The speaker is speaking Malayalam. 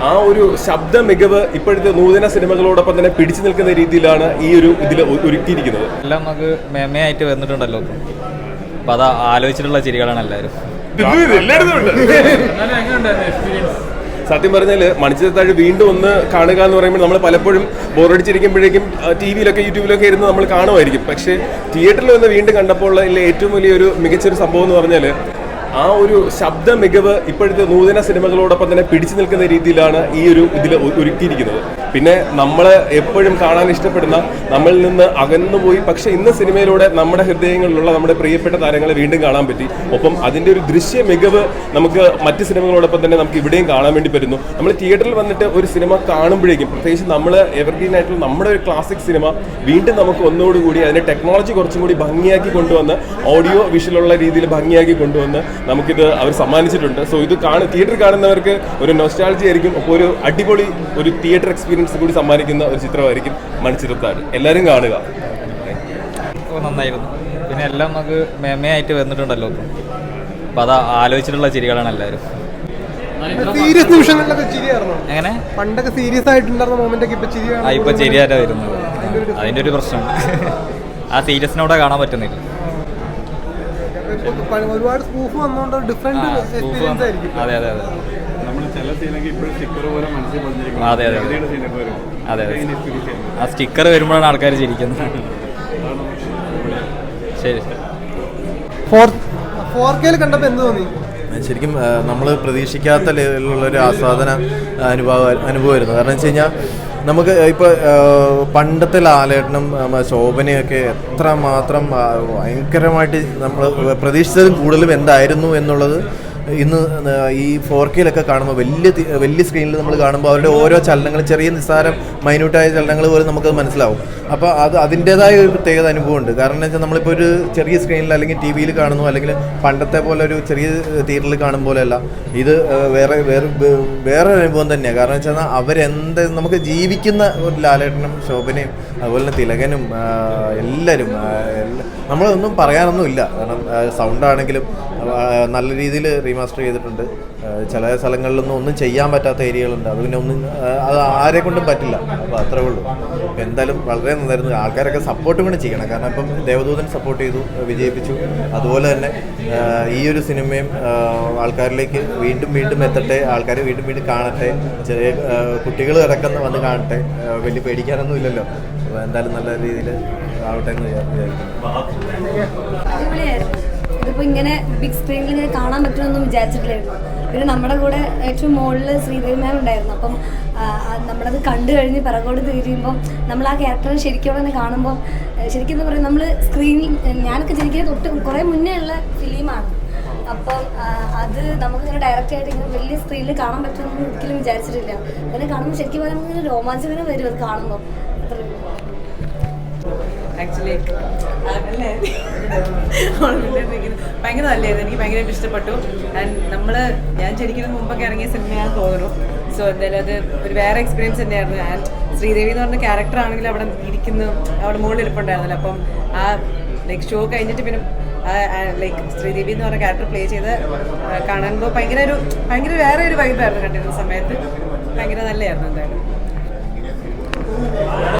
ആ ഒരു ശബ്ദ മികവ് ഇപ്പോഴത്തെ നൂതന സിനിമകളോടൊപ്പം തന്നെ പിടിച്ചു നിൽക്കുന്ന രീതിയിലാണ് ഈ ഒരു ഇതിൽ ഒരുക്കിയിരിക്കുന്നത്. എല്ലാം നമുക്ക് മേമയായിട്ട് വന്നിട്ടുണ്ടല്ലോ. അപ്പം അത് ആലോചിച്ചിട്ടുള്ള ചിരികളാണ് എല്ലാവരും. സത്യം പറഞ്ഞാൽ മണിച്ചിത്രത്താഴ് വീണ്ടും ഒന്ന് കാണുക എന്ന് പറയുമ്പോൾ നമ്മൾ പലപ്പോഴും ബോറടിച്ചിരിക്കുമ്പോഴേക്കും ടി വിയിലൊക്കെ യൂട്യൂബിലൊക്കെ ഇരുന്ന് നമ്മൾ കാണുമായിരിക്കും. പക്ഷേ തിയേറ്ററിൽ വന്ന് വീണ്ടും കണ്ടപ്പോൾ ഏറ്റവും വലിയൊരു മികച്ചൊരു സംഭവം എന്ന് പറഞ്ഞാൽ ആ ഒരു ശബ്ദ മികവ് ഇപ്പോഴത്തെ നൂതന സിനിമകളോടൊപ്പം തന്നെ പിടിച്ചു നിൽക്കുന്ന രീതിയിലാണ് ഈ ഒരു ഇതിൽ ഒരുക്കിയിരിക്കുന്നത്. പിന്നെ നമ്മൾ എപ്പോഴും കാണാൻ ഇഷ്ടപ്പെടുന്ന നമ്മളിൽ നിന്ന് അകന്നുപോയി പക്ഷേ ഇന്ന് സിനിമയിലൂടെ നമ്മുടെ ഹൃദയങ്ങളിലുള്ള നമ്മുടെ പ്രിയപ്പെട്ട താരങ്ങളെ വീണ്ടും കാണാൻ പറ്റി. ഒപ്പം അതിൻ്റെ ഒരു ദൃശ്യ മികവ് നമുക്ക് മറ്റ് സിനിമകളോടൊപ്പം തന്നെ നമുക്ക് ഇവിടെയും കാണാൻ വേണ്ടി പറ്റുന്നു. നമ്മൾ തിയേറ്ററിൽ വന്നിട്ട് ഒരു സിനിമ കാണുമ്പോഴേക്കും പ്രത്യേകിച്ച് നമ്മൾ എവർഗ്രീൻ ആയിട്ടുള്ള നമ്മുടെ ഒരു ക്ലാസിക് സിനിമ വീണ്ടും നമുക്ക് ഒന്നുകൂടി അതിൻ്റെ ടെക്നോളജി കുറച്ചും കൂടി ഭംഗിയാക്കി കൊണ്ടുവന്ന് ഓഡിയോ വിഷ്വലുള്ള രീതിയിൽ ഭംഗിയാക്കി കൊണ്ടുവന്ന് നമുക്കിത് അവർ സമ്മാനിച്ചിട്ടുണ്ട്. സോ ഇത് തിയേറ്ററിൽ കാണുന്നവർക്ക് ഒരു നൊസ്റ്റാൾജി ആയിരിക്കും. അപ്പോൾ ഒരു അടിപൊളി ഒരു തിയേറ്റർ എക്സ്പീരിയൻസ് കൂടി സമ്മാനിക്കുന്ന ഒരു ചിത്രമായിരിക്കും മണിച്ചിത്രത്താഴ്. എല്ലാവരും കാണുക. നന്നായിരുന്നു. പിന്നെ എല്ലാം നമുക്ക് മേമയായിട്ട് വന്നിട്ടുണ്ടല്ലോ. അപ്പം അത് ആലോചിച്ചിട്ടുള്ള ചിരികളാണ് എല്ലാവരും. സീരിയസ് നിമിഷങ്ങളിലൊക്കെ ചിരിയായിരുന്നു. എങ്ങനെ പണ്ടൊക്കെ സീരിയസ് ആയിട്ടുണ്ടായിരുന്ന മൊമെന്റ് ഒക്കെ ഇപ്പൊ ചിരിയായിട്ടാ വരുന്നത്. അതിന്റെ ഒരു പ്രശ്നം ആ സീരിയസിനോടെ കാണാൻ പറ്റുന്നില്ല. ഒരുപാട് സ്പൂഫ് വന്നുകൊണ്ട് ഡിഫറെന്റ് എക്സ്പീരിയൻസ് ആയിരിക്കും. അതെ അതെ അതെ അതെ അതെ അതെ ആ സ്റ്റിക്കർ വരുമ്പോഴാണ് ആൾക്കാർ ചിരിക്കുന്നത്. ശരി. 4K കണ്ടപ്പോൾ എന്ത് തോന്നി? ശരിക്കും നമ്മൾ പ്രതീക്ഷിക്കാത്ത ലെവലിലുള്ളൊരു ആസ്വാദന അനുഭവമായിരുന്നു. കാരണം വെച്ച് കഴിഞ്ഞാൽ നമുക്ക് ഇപ്പോൾ പണ്ടത്തെ ലാലേട്ടനും ശോഭനയൊക്കെ എത്രമാത്രം ഭയങ്കരമായിട്ട് നമ്മൾ പ്രതീക്ഷിച്ചതും കൂടുതലും എന്തായിരുന്നു എന്നുള്ളത് ഇന്ന് ഈ 4K കാണുമ്പോൾ വലിയ സ്ക്രീനിൽ നമ്മൾ കാണുമ്പോൾ അവരുടെ ഓരോ ചലനങ്ങൾ ചെറിയ നിസ്സാരം മൈന്യൂട്ടായ ചലനങ്ങൾ പോലും നമുക്കത് മനസ്സിലാവും. അപ്പോൾ അതിൻ്റേതായ ഒരു പ്രത്യേകത അനുഭവമുണ്ട്. കാരണം എന്ന് വെച്ചാൽ നമ്മളിപ്പോൾ ഒരു ചെറിയ സ്ക്രീനിൽ അല്ലെങ്കിൽ ടി വിയിൽ കാണുന്നു, അല്ലെങ്കിൽ പണ്ടത്തെ പോലെ ഒരു ചെറിയ തിയേറ്ററിൽ കാണും പോലെയല്ല ഇത്. വേറെ അനുഭവം തന്നെയാണ്. കാരണം വെച്ചാൽ നമുക്ക് ജീവിക്കുന്ന ഒരു ലാലേട്ടനും ശോഭനയും അതുപോലെ തന്നെ തിലകനും എല്ലാവരും നമ്മളൊന്നും പറയാനൊന്നുമില്ല. കാരണം സൗണ്ടാണെങ്കിലും നല്ല രീതിയിൽ റീമാസ്റ്റർ ചെയ്തിട്ടുണ്ട്. ചില സ്ഥലങ്ങളിലൊന്നും ഒന്നും ചെയ്യാൻ പറ്റാത്ത ഏരിയകളുണ്ട്. അത് പിന്നെ അത് ആരെ കൊണ്ടും പറ്റില്ല. അപ്പോൾ അത്രേ ഉള്ളൂ. അപ്പോൾ എന്തായാലും വളരെ നന്നായിരുന്നു. ആൾക്കാരൊക്കെ സപ്പോർട്ടും കൂടെ ചെയ്യണം. കാരണം ഇപ്പം ദേവദൂതൻ സപ്പോർട്ട് ചെയ്തു, വിജയിപ്പിച്ചു. അതുപോലെ തന്നെ ഈ ഒരു സിനിമയും ആൾക്കാരിലേക്ക് വീണ്ടും എത്തട്ടെ, ആൾക്കാർ വീണ്ടും കാണട്ടെ, ചെറിയ കുട്ടികൾ അടക്കം വന്ന് കാണട്ടെ. വലിയ പേടിക്കാനൊന്നും ഇല്ലല്ലോ. അപ്പോൾ എന്തായാലും നല്ല രീതിയിൽ ആവട്ടെ എന്ന് വിചാരിക്കുന്നു. ഇതിപ്പോൾ ഇങ്ങനെ ബിഗ് സ്ക്രീനിൽ ഇങ്ങനെ കാണാൻ പറ്റുമെന്നൊന്നും വിചാരിച്ചിട്ടില്ലായിരുന്നു. പിന്നെ നമ്മുടെ കൂടെ ഏറ്റവും മുകളിൽ ശ്രീദേവി മാം ഉണ്ടായിരുന്നു. അപ്പം നമ്മളത് കണ്ടു കഴിഞ്ഞ് പിറകോട് തിരിയുമ്പം നമ്മൾ ആ ക്യാരക്ടർ ശരിക്കും തന്നെ കാണുമ്പം ശരിക്കും എന്താ പറയുക, നമ്മൾ സ്ക്രീനിൽ ഞാനൊക്കെ ശരിക്കും കുറേ മുന്നേ ഉള്ള ഫിലിമാണ്. അപ്പം അത് നമുക്കിങ്ങനെ ഡയറക്റ്റായിട്ട് ഇങ്ങനെ വലിയ സ്ക്രീനിൽ കാണാൻ പറ്റുമെന്ന് ഒരിക്കലും വിചാരിച്ചിട്ടില്ല. അങ്ങനെ കാണുമ്പോൾ ശരിക്കും പറഞ്ഞാൽ നമുക്കിങ്ങനെ രോമാഞ്ചകരം വരും അത് കാണുമ്പോൾ. ആക്ച്വലി ഭയങ്കര നല്ലതായിരുന്നു. എനിക്ക് ഭയങ്കരമായിട്ട് ഇഷ്ടപ്പെട്ടു. ആൻഡ് ഞാൻ ശരിക്കും മുമ്പൊക്കെ ഇറങ്ങിയ സിനിമയാണെന്ന് തോന്നുന്നു. സോ എന്തായാലും അത് ഒരു വേറെ എക്സ്പീരിയൻസ് തന്നെയായിരുന്നു. ആൻഡ് ശ്രീദേവി എന്ന് പറഞ്ഞ ക്യാരക്ടർ ആണെങ്കിൽ അവിടെ അവിടെ മുകളിൽ ഇരിപ്പുണ്ടായിരുന്നല്ലോ. അപ്പം ആ ഷോ കഴിഞ്ഞിട്ട് പിന്നെ ശ്രീദേവി എന്ന് പറഞ്ഞ ക്യാരക്ടർ പ്ലേ ചെയ്ത് കാണുമ്പോൾ ഭയങ്കര വേറെ ഒരു വൈബായിരുന്നു കണ്ടിരുന്ന സമയത്ത്. ഭയങ്കര നല്ലതായിരുന്നു എന്തായാലും.